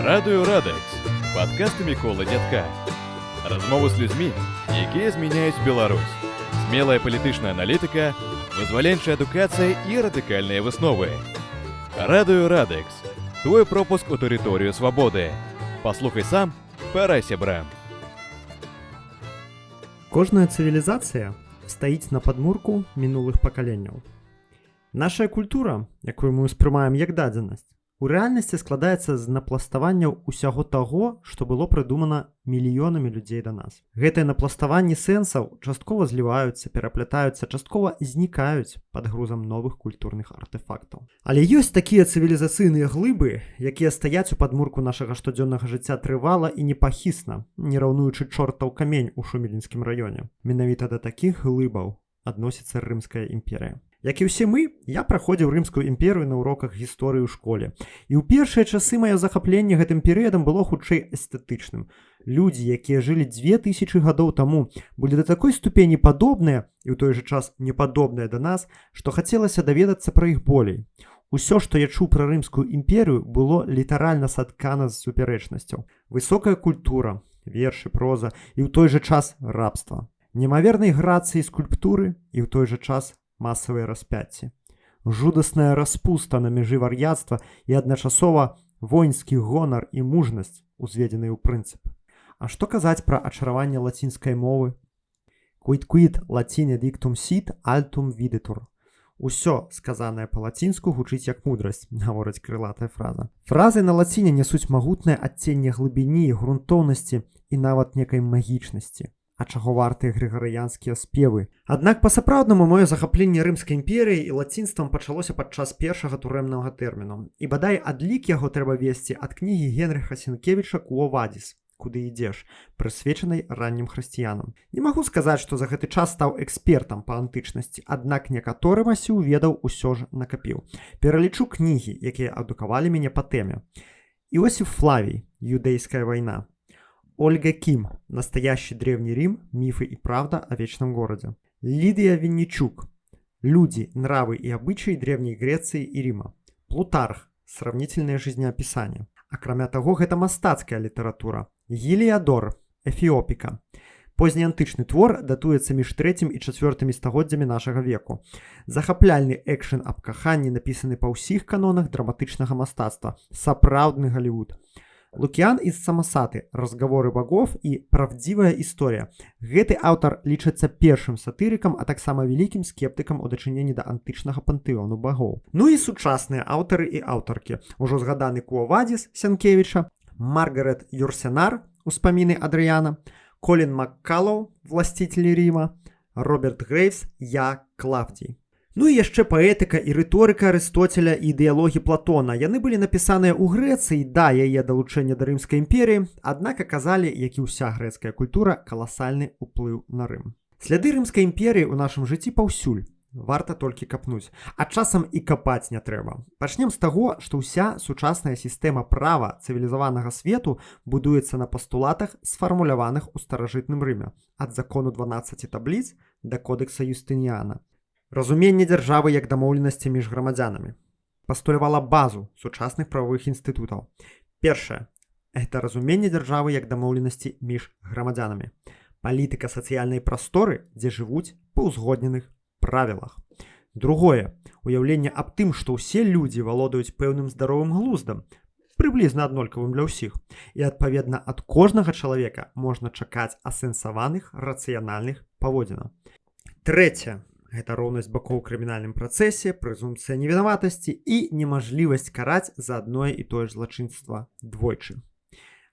Радыё Радекс. Падкасты Міколы Дядка. Размовы з людзьмі, якія змяняюць Беларусь. Смелая палітычная аналітыка, вызваленчая адукацыя і радыкальныя высновы. Радыё Радекс. Твой пропуск у тэрыторыю свабоды. Паслухай сам, парай сябрам. Кожная цывілізацыя стаіць на падмурку мінулых пакаленняў. Нашая культура, якую мы ўспрымаем як дадзенасць, у рэальнасці складаецца з напластаванняў усяго таго, што было прыдумана мільёнамі людзей да нас. Гэтыя напластаванні сэнсаў часткова зліваюцца, пераплятаюцца, часткова знікаюць пад грузам новых культурных артэфактаў. Але ёсць такія цывілізацыйныя глыбы, якія стаяць у падмурку нашага штодзённага жыцця трывала і непахісна, не раўнуючы чортаў камень у Шумілінскім раёне. Менавіта да такіх глыбаў адносіцца Рымская імперыя. Як і ўсе мы, я праходзіў Рымскую імперыю на уроках гісторыі ў школе. І ў першыя часы маё захапленне гэтым перыядам было хутчэй эстэтычным. Людзі, якія жылі 2000 гадоў таму, былі да такой ступені падобныя і ў той жа час непадобныя да нас, што хацелася даведацца пра іх болей. Усё, што я чуў пра Рымскую імперыю, было літаральна саткана з супярэчнасцяў. Высокая культура, вершы, проза і ў той жа час рабства. Немавернай грацыі скульптуры і ў той жа час масавыя распяцці. Жудасная распуста на мяжы вар'яцтва і адначасова воінскі гонар і мужнасць, узведзеныя ў прынцып. А што казаць пра ачараванне лацінскай мовы? Quid latine dictum sit, altum videtur. Усё, сказанае па-лацінску, гучыць як мудрасць, гаворыць крылатая фраза. Фразы на лаціне нясуць магутнае адценне глыбіні, грунтоўнасці і нават некай магічнасці. А чаго вартыя грыгарыянскія спевы. Аднак па-сапраўднаму маё захапленне Рымскай імперыяй і лацінствам пачалося падчас першага турэмнага тэрміну. І бадай адлік яго трэба весці ад кнігі Генрыха Сенкевіча «Quo vadis», «Куды ідзеш», прысвечанай раннім хрысціянам. Не магу сказаць, што за гэты час стаў экспертам па антычнасці, аднак некаторы масіў ведаў усё ж накапіў. Пералічу кнігі, якія адукавалі мяне па тэме. Іосиф Флавій, «Юдэйская вайна». Ольга Ким, «Настоящий древний Рим. Мифы и правда о вечном городе». Лидия Винничук, «Люди, нравы и обычаи Древней Греции и Рима». Плутарх, «Сравнительное жизнеописание». Акрамя таго, гэта мастацкая літаратура. Геліадор, «Эфіопіка». Позняантычны твор датуецца між 3 і 4 стагоддзямі нашага веку. Захапляльны экшн аб каханні напісаны па ўсіх канонах драматычнага мастацтва. Сапраўдны Галівуд. Лукіян из Самасаты, «Разговоры богов» і «Правдзівая історыя». Гэты аўтар лічыцца першым сатырыкам, а таксама вялікім скептыкам у дачыненні да антычнага пантэону багоў. Ну і сучасныя аўтары і аўтаркі. Ужо згаданы «Quo vadis» Сенкевіча, Маргарет Юрсенар, «Успаміны Адрыяна», Колін Маккалоў, «Властителі Рима», Роберт Грейвс, «Я Клавдій». Ну і яшчэ паэтыка і рыторыка Арыстоцеля і ідэалогі Платона. Яны былі напісаныя ў Грэцыі да яе далучэння да Рымскай імперіі, аднак аказалі, як і ўся грэцкая культура, каласальны ўплыў на Рым. Сляды Рымскай імперіі ў нашым жыцці паўсюль. Варта толькі капнуць. А часам і капаць не трэба. Пачнем з таго, што ўся сучасная сістэма права цывілізаванага свету будуецца на пастулатах, сфармуляваных у старажытным Рыме. Ад закону 12 табліц да кодекса Юстыніяна. Разуменне дзяржавы як дамоўленасці між грамадзянамі. Пастулявала базу сучасных правовых інстытутаў. Першае – гэта разуменне дзяржавы як дамоўленасці між грамадзянамі. Палітыка сацыяльнай прасторы, дзе жывуць па ўзгодненых правілах. Другое – уяўленне аб тым, што ўсе людзі валодаюць пэўным здаровым глуздам, прыблізна аднолькавым для ўсіх. І, адпаведна, ад кожнага чалавека можна чакаць асэнсаваных, рацыянальных паводзінаў. Трэцяе. Гэта роўнасць бакоў у крымінальным працэсе, прэзумпцыя невінаватасці і немажлівасць караць за адное і тое ж злачынства двойчы.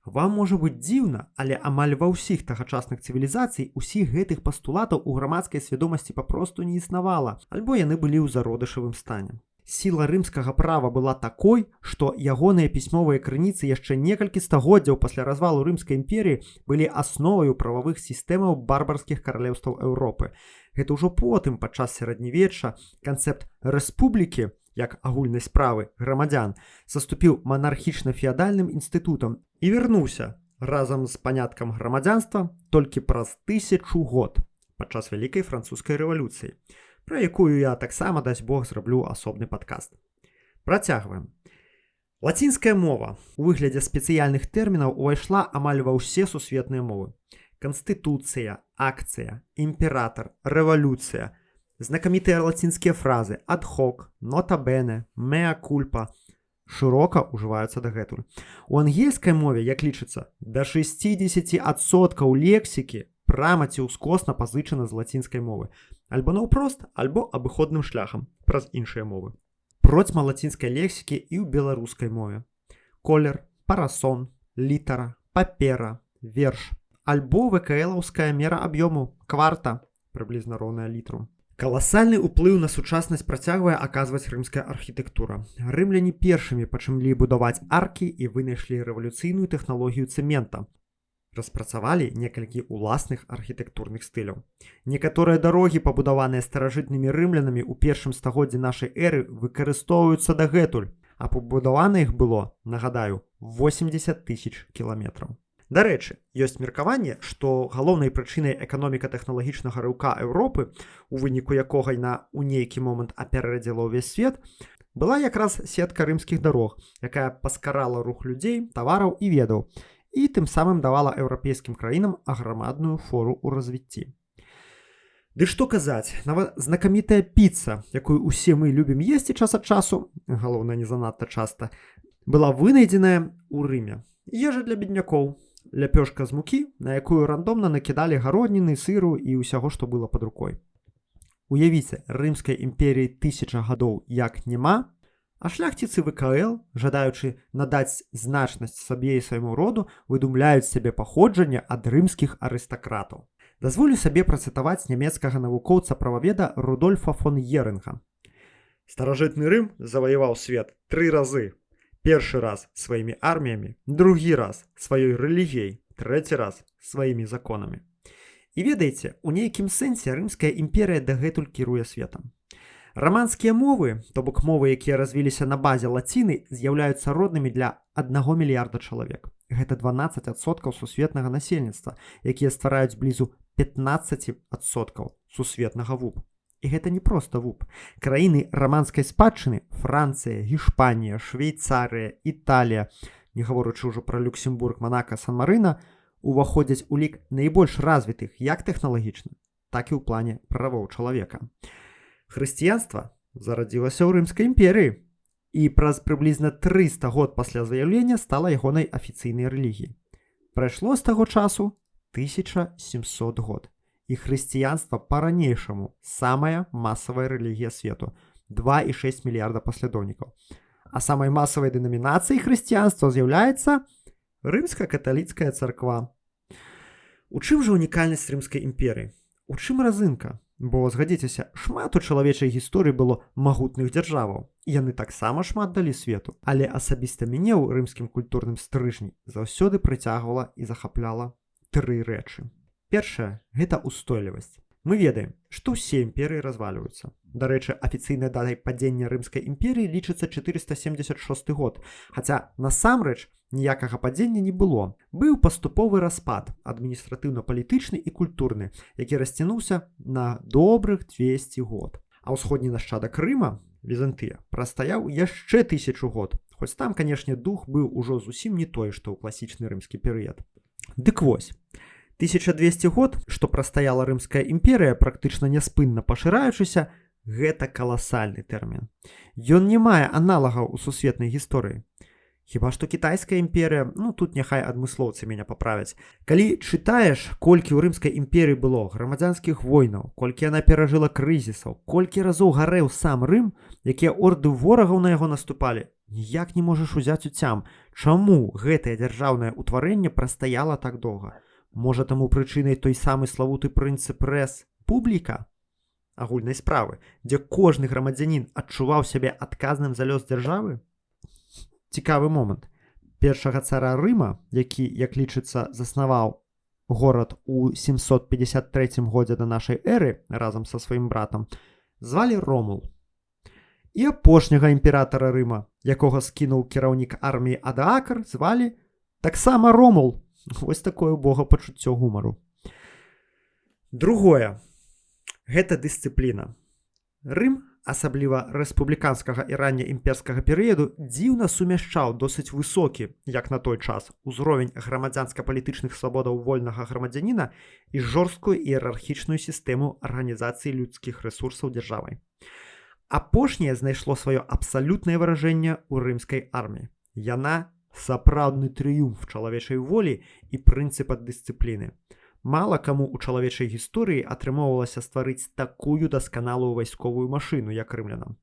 Вам можа быць дзіўна, але амаль ва ўсіх тагачасных цывілізацый усіх гэтых пастулатаў у грамадскай свядомасці папросту не існавала, альбо яны былі ў зародышавым стане. Сіла рымскага права была такой, што ягоныя пісьмовыя крыніцы яшчэ некалькі стагоддзяў пасля развалу Рымскай імперіі былі асноваю прававых сістэмаў барбарскіх каралеўстваў Еўропы. Гэта ўжо потым, падчас сярэднявечча, канцэпт рэспублікі, як агульнай справы грамадзян, саступіў манархічна-феадальным інстытутам і вярнуўся разам з паняткам грамадзянства толькі праз 1000 год, падчас Вялікай французскай рэвалюцыі, пра якую я таксама, дасць Бог, зраблю асобны падкаст. Працягваем. Лацінская мова у выглядзе спецыяльных тэрмінаў увайшла амаль ва ўсе сусветныя мовы. Канстытуцыя, акцыя, імператар, рэвалюцыя, знакамітыя лацінскія фразы ad hoc, nota bene, mea culpa шырока ўжываюцца дагэтуль. У ангельскай мове, як лічыцца, да 60% лексікі прама ці ўскосна пазычана з лацінскай мовы, альбо наўпрост, альбо абыходным шляхам праз іншыя мовы. Процьма лацінскай лексікі і ў беларускай мове. Колер, парасон, літара, папера, верш, альбо ВКЛаўская мера аб'ёму, кварта, прыблізна роўная літру. Каласальны ўплыў на сучаснасць працягвае аказваць рымская архітэктура. Рымляне першымі пачалі будаваць аркі і вынайшлі рэвалюцыйную тэхналогію цэмента. Распрацавалі некалькі ўласных архітэктурных стыляў. Некаторыя дарогі, пабудаваныя старажытнымі рымлянамі ў першым стагоддзі нашай эры, выкарыстоўваюцца дагэтуль, а пабудавана іх было, нагадаю, 80 000 кіламетраў. Дарэчы, ёсць меркаванне, што галоўнай прычынай эканоміка-тэхналагічнага рыўка Еўропы, у выніку якога яна ў нейкі момант апярэдзіла ўвесь свет, была якраз сетка рымскіх дарог, якая паскарала рух людзей, тавараў і ведаў, і тым самым давала еўрапейскім краінам аграмадную фору ў развіцці. Ды што казаць, нават знакамітая піца, якую ўсе мы любім есці час ад часу, галоўна не занадта часта, была вынайдзеная ў Рыме. Ежа для беднякоў, ляпёшка з мукі, на якую рандомна накідалі гародніны, сыру і ўсяго, што было пад рукой. Уявіце, рымскай імперіі 1000 гадоў як няма, а шляхціцы ВКЛ, жадаючы надаць значнасць сабе і свайму роду, выдумляюць сябе паходжанне ад рымскіх арыстакратаў. Дазволю сабе працытаваць нямецкага навукоўца-прававеда Рудольфа фон Ерынга. Старажытны Рым заваяваў свет 3 разы. Першы раз сваімі арміямі, другі раз сваёй рэлігіяй, трэці раз сваімі законамі. І ведаеце, у нейкім сэнсе рымская імперія дагэтуль кіруе светам. Раманскія мовы, то бок мовы, якія развіліся на базе лаціны, з'яўляюцца роднымі для 1 мільярда чалавек. Гэта 12% сусветнага насельніцтва, якія ствараюць блізу 15% сусветнага ВУП. І гэта не проста ВУП. Краіны раманскай спадчыны – Францыя, Гішпанія, Швейцарыя, Італія, не гаворачы ўжо пра Люксембург, Манака, Сан-Марына, уваходзяць у лік найбольш развітых як тэхналагічна, так і ў плане правоў чалавека. Хрысціянства зарадзілася ў Рымскай імперыі і праз прыблізна 300 год пасля заяўлення стала ягонай афіцыйнай рэлігіяй. Прайшло з таго часу 1700 год, і хрысціянства па-ранейшаму самая масавая рэлігія свету – 2,6 мільярда паслядоўнікаў. А самай масавай дэнамінацыяй хрысціянства з'яўляецца рымска-каталіцкая царква. У чым жа унікальнасць Рымскай імперыі? У чым разынка? Бо, згадзіцеся, шмат у чалавечай гісторыі было магутных дзяржаваў. Яны таксама шмат далі свету. Але асабіста мяне ў рымскім культурным стрыжні заўсёды прыцягвала і захапляла 3 рэчы. Першае – гэта устойлівасць. Мы ведаем, што ўсе імперыі развалююцца. Дарэчы, афіцыйнай датай падзення Рымскай імперыі лічыцца 476 год, хаця насамрэч ніякага падзення не было. Быў паступовы распад, адміністратыўна-палітычны і культурны, які расцянуўся на добрых 200 год. А ўсходні нашчадак Рыма, Візантыя, прастаяў яшчэ 1000 год, хоць там, канешне, дух быў ужо зусім не той, што ў класічны рымскі перыяд. Дык вось, 1200 год, што прастаяла Рымская імперыя, практычна няспынна пашыраючыся, гэта каласальны тэрмін. Ён не мае аналагаў у сусветнай гісторыі. Хіба што кітайская імперыя, тут няхай адмыслоўцы мяне паправяць. Калі чытаеш, колькі ў Рымскай імперыі было грамадзянскіх войнаў, колькі яна перажыла крызісаў, колькі разоў гарэў сам Рым, якія орды ворагаў на яго наступалі, ніяк не можаш узяць уцям, чаму гэтае дзяржаўнае ўтварэнне прастаяла так доўга. Можа, таму прычынай той самы славуты прынцып рэс публіка агульнай справы, дзе кожны грамадзянін адчуваў сябе адказным за лёс дзяржавы? Цікавы момант. Першага цара Рыма, які, як лічыцца, заснаваў горад у 753 годзе да нашай эры разам са сваім братам, звалі Ромул. І апошняга імператара Рыма, якога скінуў кіраўнік арміі Адаакр, звалі таксама Ромул. Вось такое богапачуццё гумару. Другое. Гэта дысцыпліна. Рым асабліва рэспубліканскага і раннеімперскага перыяду, дзіўна сумяшчаў досыць высокі, як на той час, узровень грамадзянска-палітычных свабодаў вольнага грамадзяніна і жорсткую іерархічную сістэму арганізацыі людскіх рэсурсаў дзяржавай. Апошняе знайшло сваё абсалютнае выражэнне ў рымскай арміі. Яна сапраўдны трыумф чалавечай волі і прынцыпа дысцыпліны. Мала каму ў чалавечай гісторыі атрымоўвалася стварыць такую дасканалую вайсковую машыну, як рымлянам.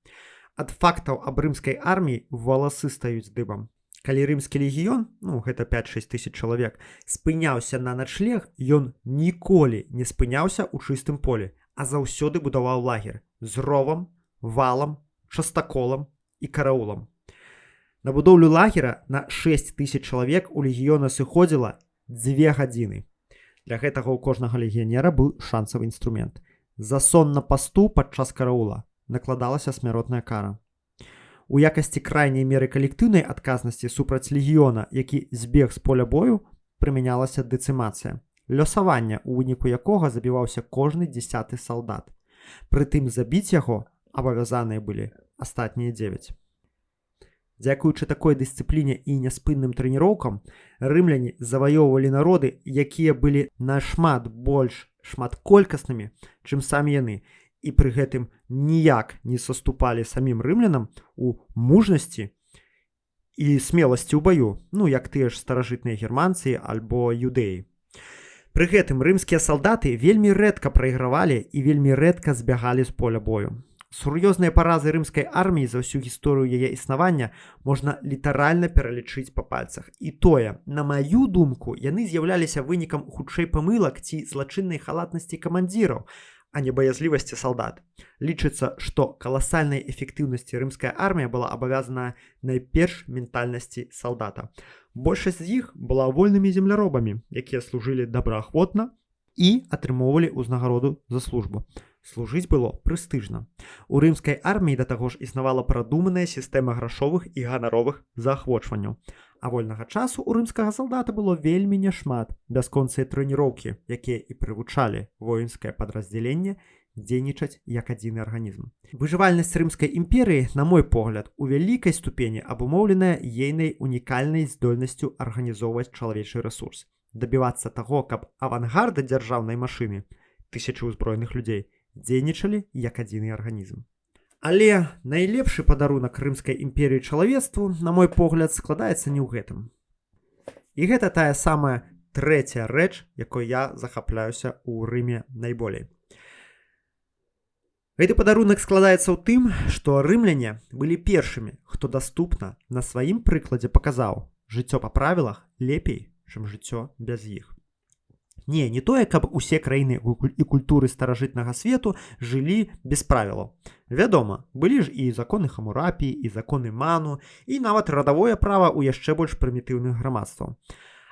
Ад фактаў аб рымскай арміі валасы стаюць дыбам. Калі рымскі легіён, гэта 5-6 тысяч чалавек, спыняўся на начлег, ён ніколі не спыняўся ў чыстым полі, а заўсёды будаваў лагер з ровам, валам, частаколам і караулам. На будоўлю лагера на 6 тысяч чалавек у легіёна сыходзіла 2 гадзіны. Для гэтага ў кожнага легіянера быў шансавы інструмент. За сон на пасту падчас караула накладалася смяротная кара. У якасці крайняй меры калектыўнай адказнасці супраць легіёна, які збег з поля бою, прымянялася дэцымацыя, лёсаванне, у выніку якога забіваўся кожны 10-ы салдат. Прытым забіць яго абавязаныя былі астатнія 9. Дзякуючы такой дысцыпліне і няспынным трэніроўкам, рымляне заваёўвалі народы, якія былі нашмат больш шматколькаснымі, чым самі яны, і пры гэтым ніяк не саступалі самім рымлянам у мужнасці і смеласці ў баю, як тыя ж старажытныя германцы альбо юдэі. Пры гэтым рымскія салдаты вельмі рэдка прайгравалі і вельмі рэдка збягалі з поля бою. Сур'ёзныя паразы рымскай арміі за ўсю гісторыю яе існавання можна літаральна пералічыць па пальцах. І тое, на маю думку, яны з'яўляліся вынікам хутчэй памылак ці злачыннай халатнасці камандзіраў, а не баязлівасці салдат. Лічыцца, што каласальнай эфектыўнасці рымская армія была абавязана найперш ментальнасці салдата. Большасць з іх была вольнымі земляробамі, якія служылі добраахвотна і атрымоўвалі ўзнагароду за службу. Служыць было прэстыжна. У рымскай арміі да таго ж існавала прадуманая сістэма грашовых і ганаровых заахвочванняў. А вольнага часу у рымскага салдата было вельмі няшмат, бясконцыя трэніроўкі, якія і прывучалі воінскае падраздзяленне дзейнічаць як адзіны арганізм. Выжывальнасць рымскай імперыі, на мой погляд, у вялікай ступені абумоўленая ейнай унікальнай здольнасцю арганізоўваць чалавечы рэсурс, дабівацца таго, каб авангарды дзяржаўнай машыны, тысячы ўзброеных людзей, дзейнічалі як адзіны арганізм. Але найлепшы падарунак рымскай імперыі чалавецтву, на мой погляд, складаецца не ў гэтым. І гэта тая самая трэцяя рэч, якой я захапляюся ў Рыме найболей. Гэты падарунак складаецца ў тым, што рымляне былі першымі, хто даступна на сваім прыкладзе паказаў, жыццё па правілах лепей, чым жыццё без іх. Не тое, каб усе краіны і культуры старажытнага свету жылі без правілаў. Вядома, былі ж і законы Хамурапі, і законы Ману, і нават радавое права ў яшчэ больш прымітыўных грамадстваў.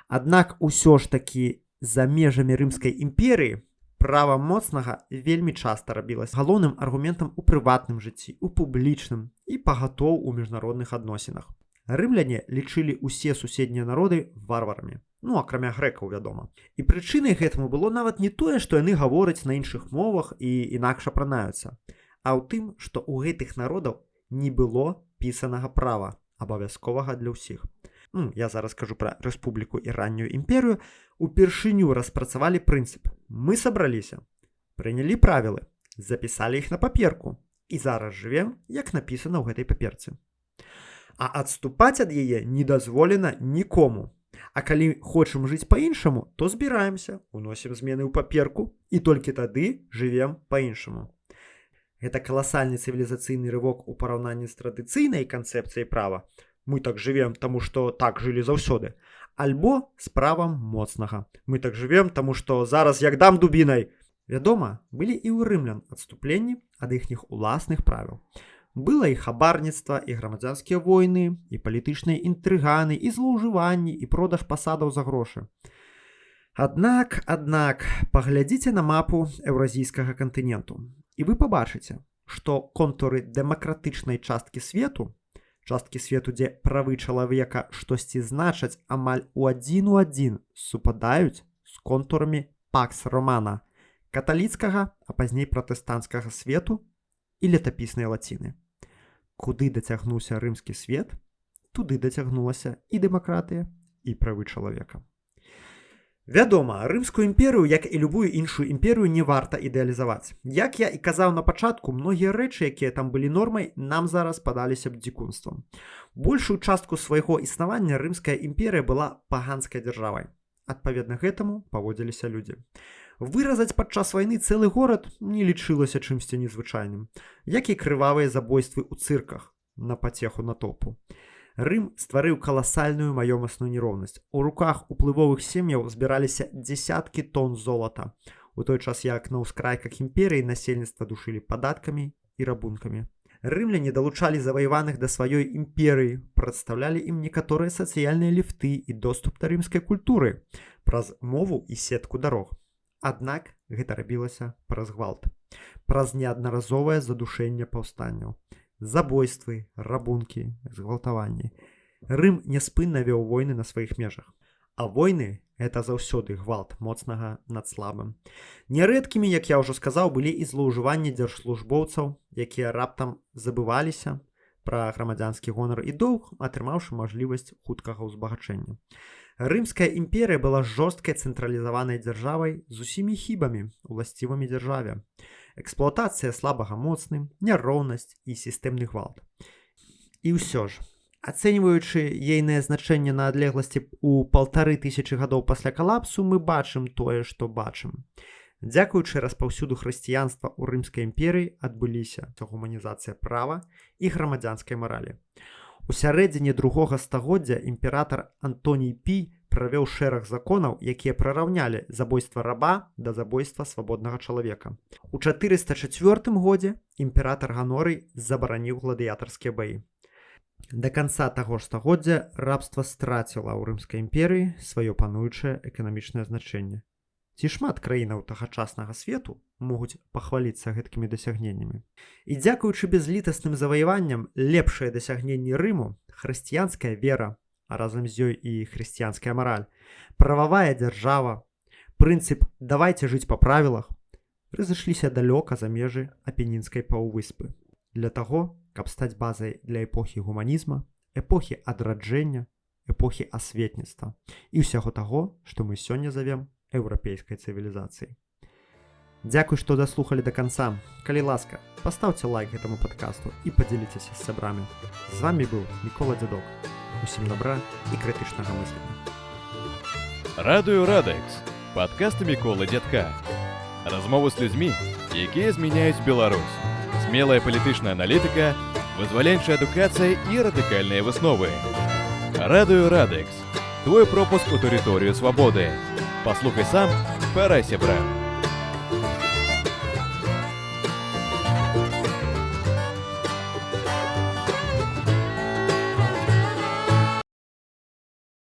Аднак усё ж такі за межамі рымскай імперыі права моцнага вельмі часта рабілася галоўным аргументам у прыватным жыцці, у публічным і пагатоў у міжнародных адносінах. Рымляне лічылі ўсе суседнія народы варварамі. Акрамя грэкаў, вядома. І прычынай гэтаму было нават не тое, што яны гавораць на іншых мовах і інакш апранаюцца, а ў тым, што ў гэтых народаў не было пісанага права, абавязковага для ўсіх. Я зараз кажу пра рэспубліку і раннюю імперыю, упершыню распрацавалі прынцып. Мы сабраліся, прынялі правілы, запісалі іх на паперку і зараз жывем, як напісана ў гэтай паперцы. А адступаць ад яе не дазволена нікому. А калі хочам жыць па-іншаму, то збіраемся, уносім змены ў паперку і толькі тады жывем па-іншаму. Гэта каласальны цывілізацыйны рывок у параўнанні з традыцыйнай канцэпцыяй права. Мы так жывем, таму што так жылі заўсёды. Альбо з правам моцнага. Мы так жывем, таму што зараз як дам дубінай. Вядома, былі і ў рымлян адступленні ад іхніх уласных правіл. Было і хабарніцтва, і грамадзянскія войны, і палітычныя інтрыганы, і злоўжыванні, і продаж пасадаў за грошы. Аднак, паглядзіце на мапу еўразійскага кантыненту, і вы пабачыце, што контуры дэмакратычнай часткі свету, дзе правы чалавека штосьці значаць амаль у адзін супадаюць з контурамі Пакс Романа, каталіцкага, а пазней пратэстанцкага свету і летапіснай лаціны. Куды дацягнуўся рымскі свет, туды дацягнулася і дэмакратыя, і правы чалавека. Вядома, Рымскую імперыю, як і любую іншую імперыю, не варта ідэалізаваць. Як я і казаў на пачатку, многія рэчы, якія там былі нормай, нам зараз падаліся б дзікунствам. Большую частку свайго існавання Рымская імперыя была паганскай дзяржавай. Адпаведна гэтаму паводзіліся людзі. Выразаць падчас вайны цэлы горад не лічылася чымсьці незвычайным, як і крывавыя забойствы ў цырках на пацеху натоўпу. Рым стварыў каласальную маёмасную нероўнасць. У руках уплывовых сем'яў збіраліся дзесяткі тонн золата, у той час як на ўскрайках імперыі насельніцтва душылі падаткамі і рабункамі. Рымляне далучалі заваяваных да сваёй імперыі, прадстаўлялі ім некаторыя сацыяльныя ліфты і доступ да рымскай культуры праз мову і сетку дарог. Аднак гэта рабілася праз гвалт, праз неаднаразовае задушэнне паўстанняў. Забойствы, рабункі, згвалтаванні. Рым няспынна вёў войны на сваіх межах. А войны – гэта заўсёды гвалт моцнага над слабым. Нярэдкімі, як я ўжо сказаў, былі і злоўжыванні дзяржслужбоўцаў, якія раптам забываліся пра грамадзянскі гонар і доўг, атрымаўшы мажлівасць хуткага ўзбагачэння. Рымская імперыя была жорсткай цэнтралізаванай дзяржавай з усімі хібамі, уласцівымі дзяржаве. Эксплуатацыя слабага моцным, няроўнасць і сістэмны гвалт. І ўсё ж, ацэньваючы ейнае значэнне на адлегласці ў 1500 гадоў пасля калапсу, мы бачым тое, што бачым. Дзякуючы распаўсюду хрысціянства ў Рымскай імперыі адбыліся гуманізацыя права і грамадзянскай маралі. У сярэдзіне другога стагоддзя імператар Антоній Пій правёў шэраг законаў, якія прыраўнялі забойства раба да забойства свабоднага чалавека. У 404 годзе імператар Ганорый забараніў гладыятарскія баі. Да канца таго ж стагоддзя рабства страціла ў Рымскай імперыі сваё пануючае эканамічнае значэнне. Ці шмат краінаў тагачаснага свету могуць пахваліцца гэткімі дасягненнямі. І дзякуючы безлітасным заваяванням лепшыя дасягненні Рыму, хрысціянская вера, а разам з ёй і хрысціянская мараль, прававая дзяржава, прынцып «давайце жыць па правілах» разышліся далёка за межы Апенінскай паўвыспы. Для таго, каб стаць базай для эпохі гуманізма, эпохі адраджэння, эпохі асветніцтва і ўсяго таго, што мы сёння завем еўрапейскай цывілізацыі. Дзякуй, што даслухалі да канца. Калі ласка, пастаўце лайк гэтаму падкасту і падзяліцеся з сябрамі. З вамі быў Мікола Дзядок. Усім добра і крытычнага мыслення. Радыё Радэкс. Падкасты Міколы Дзядка. Размовы з людзьмі, якія змяняюць Беларусь. Смелая палітычная аналітыка, вызваленчая адукацыя і радыкальныя высновы. Радыё Радэкс. Твой пропуск у тэрыторыю свабоды. Паслухай сам, парай сябра.